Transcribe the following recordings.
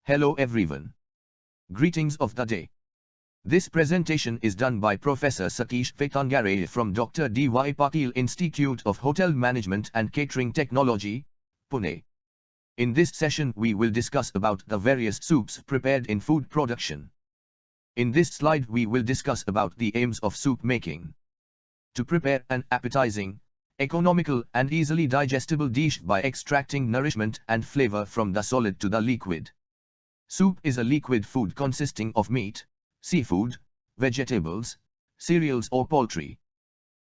Hello everyone. Greetings of the day. This presentation is done by Professor Satish Vetangare from Dr. D.Y. Patil Institute of Hotel Management and Catering Technology, Pune. In this session we will discuss about the various soups prepared in food production. In this slide we will discuss about the aims of soup making. To prepare an appetizing, economical and easily digestible dish by extracting nourishment and flavor from the solid to the liquid. Soup is a liquid food consisting of meat, seafood, vegetables, cereals or poultry.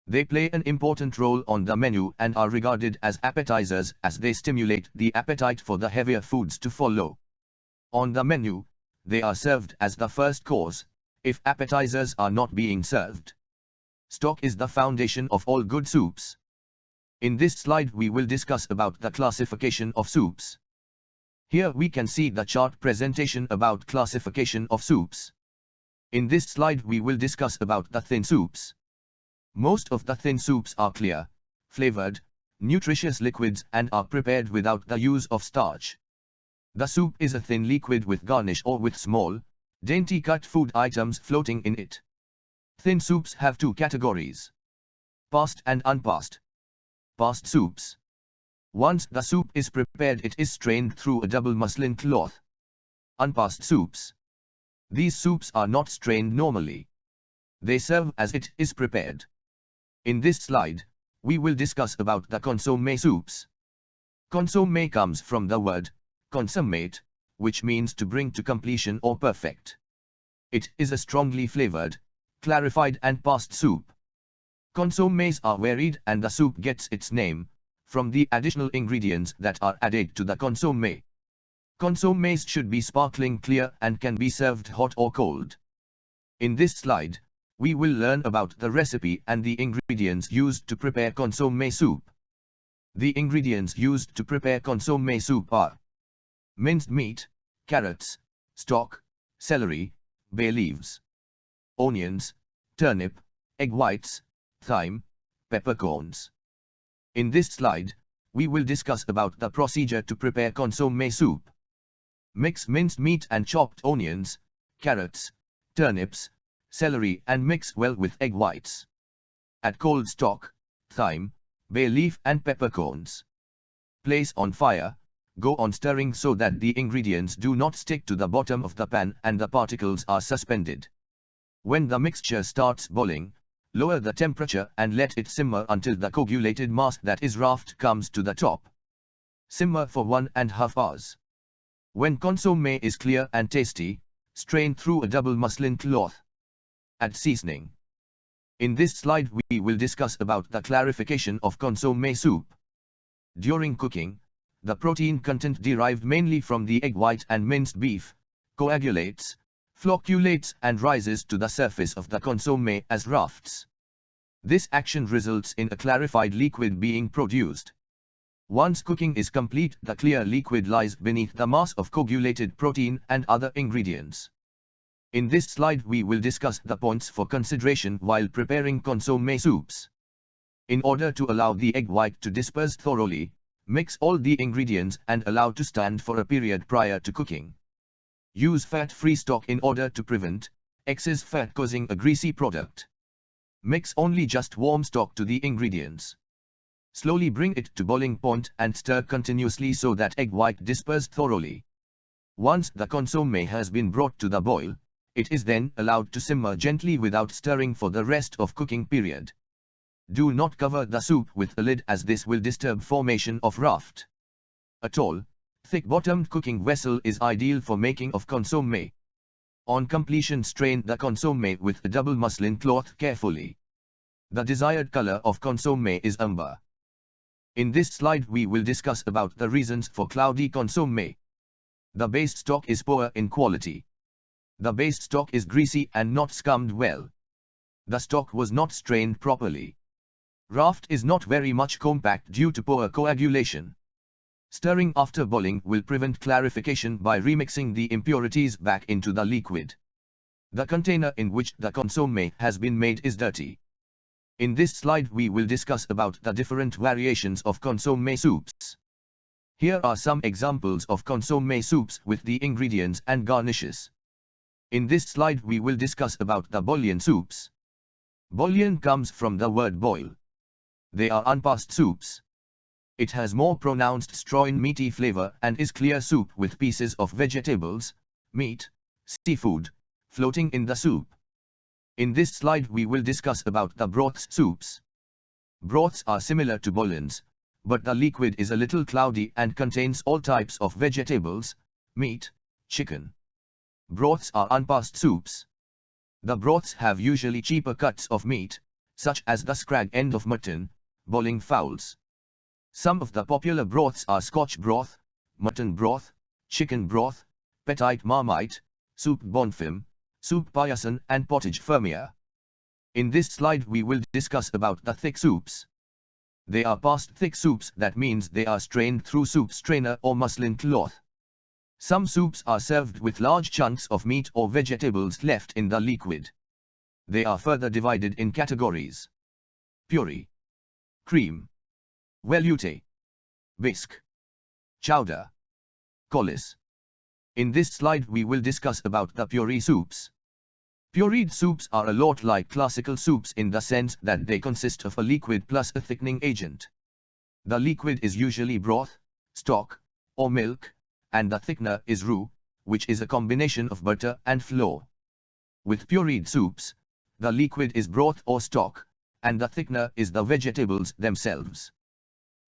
They play an important role on the menu and are regarded as appetizers as they stimulate the appetite for the heavier foods to follow. On the menu, they are served as the first course, if appetizers are not being served. Stock is the foundation of all good soups. In this slide we will discuss about the classification of soups. Here we can see the chart presentation about classification of soups. In this slide we will discuss about the thin soups. Most of the thin soups are clear, flavored, nutritious liquids and are prepared without the use of starch. The soup is a thin liquid with garnish or with small, dainty cut food items floating in it. Thin soups have two categories: passed and unpassed. Passed soups. Once the soup is prepared it is strained through a double muslin cloth. Unpassed soups. These soups are not strained normally. They serve as it is prepared. In this slide, we will discuss about the consommé soups. Consommé comes from the word consummate, which means to bring to completion or perfect. It is a strongly flavored, clarified and passed soup. Consommés are varied and the soup gets its name from the additional ingredients that are added to the consommé. Consommés should be sparkling clear and can be served hot or cold. In this slide, we will learn about the recipe and the ingredients used to prepare consommé soup. The ingredients used to prepare consommé soup are minced meat, carrots, stock, celery, bay leaves, onions, turnip, egg whites, thyme, peppercorns. In this slide, we will discuss about the procedure to prepare consommé soup. Mix minced meat and chopped onions, carrots, turnips, celery and mix well with egg whites. Add cold stock, thyme, bay leaf and peppercorns. Place on fire, go on stirring so that the ingredients do not stick to the bottom of the pan and the particles are suspended. When the mixture starts boiling, lower the temperature and let it simmer until the coagulated mass that is raft comes to the top. Simmer for 1.5 hours. When consommé is clear and tasty, strain through a double muslin cloth. Add seasoning. In this slide we will discuss about the clarification of consommé soup. During cooking, the protein content derived mainly from the egg white and minced beef coagulates, flocculates and rises to the surface of the consommé as rafts. This action results in a clarified liquid being produced. Once cooking is complete, the clear liquid lies beneath the mass of coagulated protein and other ingredients. In this slide we will discuss the points for consideration while preparing consommé soups. In order to allow the egg white to disperse thoroughly, mix all the ingredients and allow to stand for a period prior to cooking. Use fat-free stock in order to prevent excess fat causing a greasy product. Mix only just warm stock to the ingredients. Slowly bring it to boiling point and stir continuously so that egg white disperse thoroughly. Once the consommé has been brought to the boil, it is then allowed to simmer gently without stirring for the rest of cooking period. Do not cover the soup with a lid as this will disturb formation of raft. A tall, thick-bottomed cooking vessel is ideal for making of consommé. On completion strain the consommé with a double muslin cloth carefully. The desired color of consommé is amber. In this slide we will discuss about the reasons for cloudy consommé. The base stock is poor in quality. The base stock is greasy and not scummed well. The stock was not strained properly. Raft is not very much compact due to poor coagulation. Stirring after boiling will prevent clarification by remixing the impurities back into the liquid. The container in which the consommé has been made is dirty. In this slide we will discuss about the different variations of consommé soups. Here are some examples of consommé soups with the ingredients and garnishes. In this slide we will discuss about the bouillon soups. Bouillon comes from the word boil. They are unpassed soups. It has more pronounced strawy meaty flavor and is clear soup with pieces of vegetables, meat, seafood, floating in the soup. In this slide we will discuss about the broth soups. Broths are similar to bouillons, but the liquid is a little cloudy and contains all types of vegetables, meat, chicken. Broths are unpassed soups. The broths have usually cheaper cuts of meat, such as the scrag end of mutton, bouilling fowls. Some of the popular broths are Scotch broth, mutton broth, chicken broth, petite marmite, soup bonfim, soup paillasson and pottage fermier. In this slide we will discuss about the thick soups. They are passed thick soups, that means they are strained through soup strainer or muslin cloth. Some soups are served with large chunks of meat or vegetables left in the liquid. They are further divided in categories: puree, cream, velouté, bisque, chowder, coulis. In this slide we will discuss about the puree soups. Pureed soups are a lot like classical soups in the sense that they consist of a liquid plus a thickening agent. The liquid is usually broth, stock, or milk, and the thickener is roux, which is a combination of butter and flour. With pureed soups, the liquid is broth or stock, and the thickener is the vegetables themselves.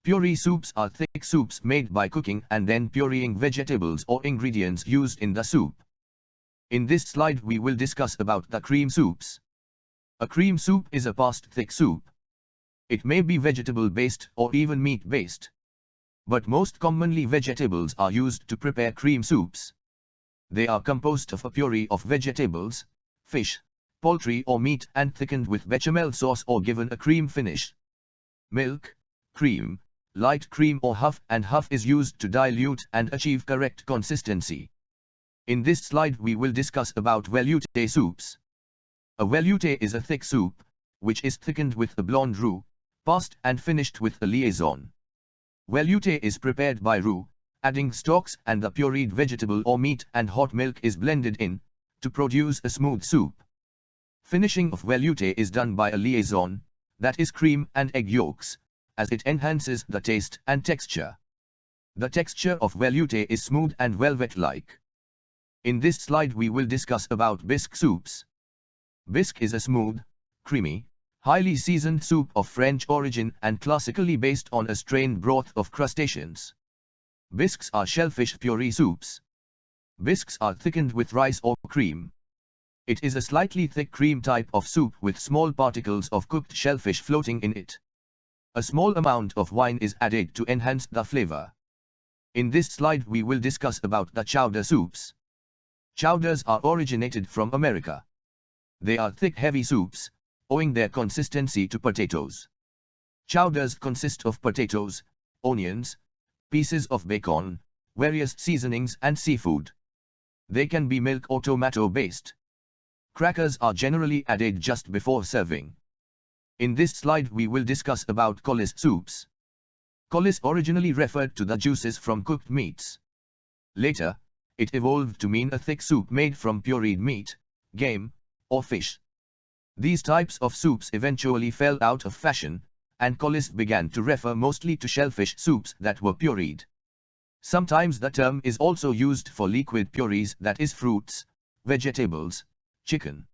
Puree soups are thick soups made by cooking and then pureeing vegetables or ingredients used in the soup. In this slide we will discuss about the cream soups. A cream soup is a passed thick soup. It may be vegetable-based or even meat-based. But most commonly vegetables are used to prepare cream soups. They are composed of a puree of vegetables, fish, poultry or meat and thickened with bechamel sauce or given a cream finish. Milk, cream, light cream or half and half is used to dilute and achieve correct consistency. In this slide we will discuss about velouté soups. A velouté is a thick soup, which is thickened with a blonde roux, passed and finished with a liaison. Velouté is prepared by roux, adding stocks and the pureed vegetable or meat and hot milk is blended in, to produce a smooth soup. Finishing of velouté is done by a liaison, that is cream and egg yolks, as it enhances the taste and texture. The texture of velouté is smooth and velvet-like. In this slide we will discuss about bisque soups. Bisque is a smooth, creamy, highly seasoned soup of French origin and classically based on a strained broth of crustaceans. Bisques are shellfish puree soups. Bisques are thickened with rice or cream. It is a slightly thick cream type of soup with small particles of cooked shellfish floating in it. A small amount of wine is added to enhance the flavor. In this slide we will discuss about the chowder soups. Chowders are originated from America. They are thick heavy soups, owing their consistency to potatoes. Chowders consist of potatoes, onions, pieces of bacon, various seasonings and seafood. They can be milk or tomato based. Crackers are generally added just before serving. In this slide we will discuss about coulis soups. Coulis originally referred to the juices from cooked meats. Later, it evolved to mean a thick soup made from pureed meat, game, or fish. These types of soups eventually fell out of fashion, and coulis began to refer mostly to shellfish soups that were pureed. Sometimes the term is also used for liquid purees, that is fruits, vegetables, chicken.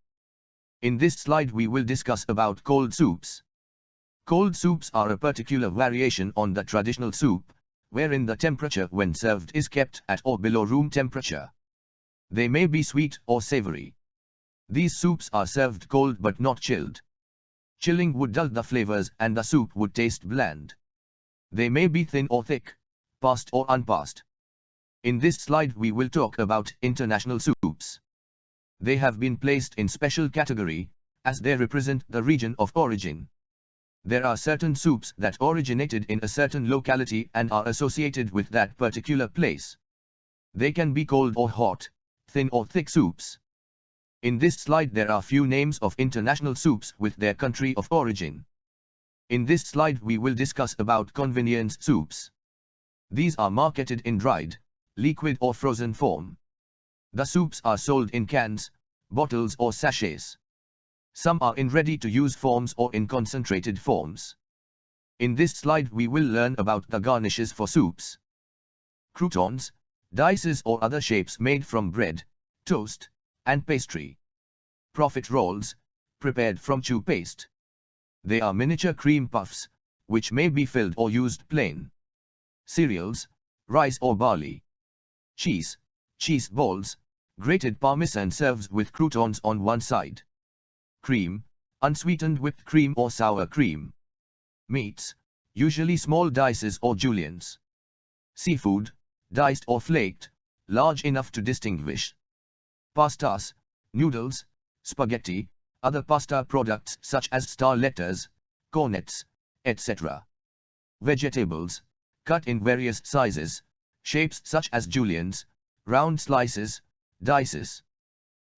In this slide we will discuss about cold soups. Cold soups are a particular variation on the traditional soup, wherein the temperature when served is kept at or below room temperature. They may be sweet or savory. These soups are served cold but not chilled. Chilling would dull the flavors and the soup would taste bland. They may be thin or thick, passed or unpassed. In this slide we will talk about international soups. They have been placed in special category, as they represent the region of origin. There are certain soups that originated in a certain locality and are associated with that particular place. They can be cold or hot, thin or thick soups. In this slide there are few names of international soups with their country of origin. In this slide we will discuss about convenience soups. These are marketed in dried, liquid or frozen form. The soups are sold in cans, bottles or sachets. Some are in ready-to-use forms or in concentrated forms. In this slide we will learn about the garnishes for soups. Croutons, dices or other shapes made from bread, toast, and pastry. Profiteroles, prepared from choux paste. They are miniature cream puffs, which may be filled or used plain. Cereals, rice or barley. Cheese balls, grated parmesan serves with croutons on one side. Cream, unsweetened whipped cream or sour cream. Meats, usually small dices or juliennes. Seafood, diced or flaked, large enough to distinguish. Pastas, noodles, spaghetti, other pasta products such as star letters, cornets, etc. Vegetables, cut in various sizes, shapes such as juliennes, round slices, dices.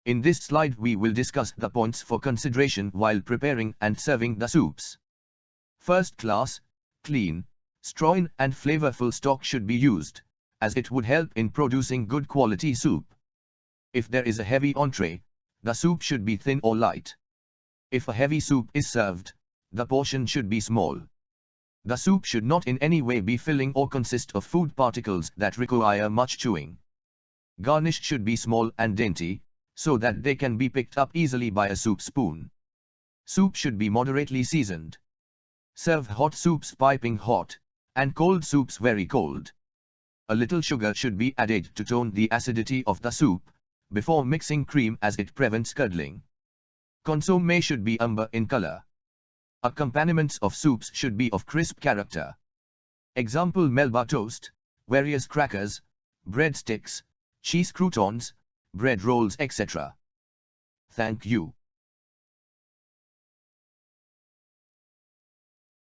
In this slide we will discuss the points for consideration while preparing and serving the soups. First class, clean, strong and flavorful stock should be used, as it would help in producing good quality soup. If there is a heavy entree, the soup should be thin or light. If a heavy soup is served, the portion should be small. The soup should not in any way be filling or consist of food particles that require much chewing. Garnish should be small and dainty, so that they can be picked up easily by a soup spoon. Soup should be moderately seasoned. Serve hot soups piping hot, and cold soups very cold. A little sugar should be added to tone the acidity of the soup, before mixing cream as it prevents curdling. Consommé should be amber in color. Accompaniments of soups should be of crisp character. Example: Melba toast, various crackers, breadsticks, cheese croutons, bread rolls, etc. Thank you.